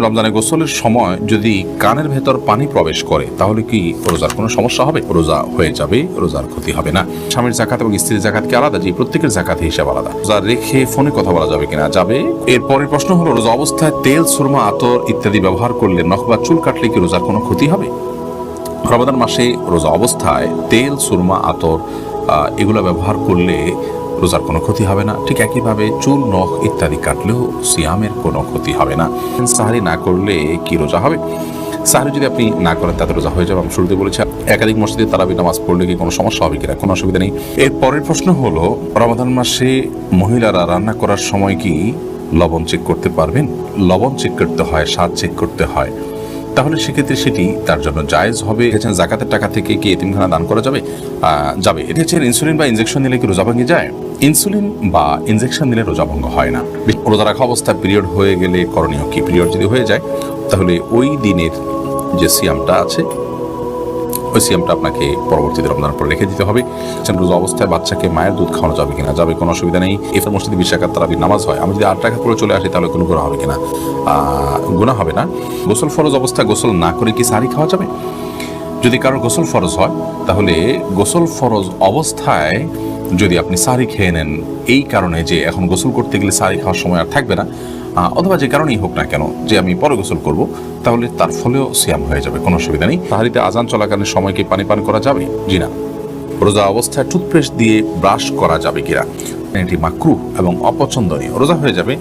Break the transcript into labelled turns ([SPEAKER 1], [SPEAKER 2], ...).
[SPEAKER 1] রমজানে গোসলের সময় যদি কানের ভেতর পানি প্রবেশ করে তাহলে কি রোজার কোনো সমস্যা হবে? রোজা হয়ে যাবে, রোজার ক্ষতি হবে না। স্বামীর জাকাত এবং স্ত্রীর জাকাত কি আলাদা? যে প্রত্যেকের জাকাত হিসাব আলাদা। রোজা রেখে ফোনে কথা বলা যাবে কিনা? যাবে। এরপরের প্রশ্ন হলো, রোজা অবস্থায় তেল, সুরমা, আতর ইত্যাদি ব্যবহার করলে, নখ বা চুল কাটলে কি রোজার কোনো ক্ষতি হবে? রমাদান মাসে রোজা অবস্থায় তেল, সুরমা, আতর এগুলো ব্যবহার করলে রোজার কোনো ক্ষতি হবে না। ঠিক একইভাবে চুল, নখ ইত্যাদি কাটলেও সিয়ামের কোনো ক্ষতি হবে না। সাহারি না করলে কি রোজা হবে? সাহারি যদি আপনি না করেন তাতে রোজা হয়ে যাবে। আমি শুরুতে বলেছি, একাধিক মসজিদে তারাবি নামাজ পড়লে কি কোনো সমস্যা হবে কিনা? কোনো অসুবিধা নেই। এর পরের প্রশ্ন হলো, রমাদান মাসে মহিলারা রান্না করার সময় কি লবণ চেক করতে পারবেন? লবণ চেক করতে হয়, স্বাদ চেক করতে হয়। তাহলে সেক্ষেত্রে সেটি তার জন্য জায়েজ হবে। জাকাতের টাকা থেকে কি এতিমখানা দান করা যাবে? যাবে। এটা হচ্ছে ইনসুলিন বা ইনজেকশন নিলে কি রোজা ভেঙে যায়? ইনসুলিন বা ইনজেকশন নিলে রোজা ভঙ্গ হয় না। রোজা রাখা অবস্থায় পিরিয়ড হয়ে গেলে করণীয় কি? পিরিয়ড যদি হয়ে যায় তাহলে ওই দিনের যে সিয়ামটা আছে ওই সিয়ামটা আপনাকে পরবর্তীতে রমজানের পর রেখে দিতে হবে। রোজা অবস্থায় বাচ্চাকে মায়ের দুধ খাওয়ানো যাবে কিনা? যাবে, কোনো অসুবিধা নেই। এফার মসজিদে 20 রাকাত তারাবির নামাজ হয়। আমি যদি 8 রাকাত করে চলে আসি তাহলে কোনো গুনাহ হবে কিনা? গুনাহ হবে না। গোসল ফরজ অবস্থায় গোসল না করে কি সাহরি খাওয়া যাবে? যদি কারোর গোসল ফরজ হয় তাহলে গোসল ফরজ অবস্থায় যদি আপনি সাহরি খেয়ে নেন, এই কারণে যে এখন গোসল করতে গেলে সাহরি খাওয়ার সময় আর থাকবে না, অথবা যে কারণেই হোক না কেন যে আমি পরে গোসল করব, তাহলে তার ফলেও সিয়াম হয়ে যাবে, কোনো অসুবিধা নেই। সাহরিতে আজান চলাকালীন সময় কি পানি পান করা যাবে? জি না। রোজা অবস্থায় টুথপেস্ট দিয়ে ব্রাশ করা যাবে কিনা? এটি মাকরুহ এবং অপছন্দনীয়। রোজা হয়ে যাবে।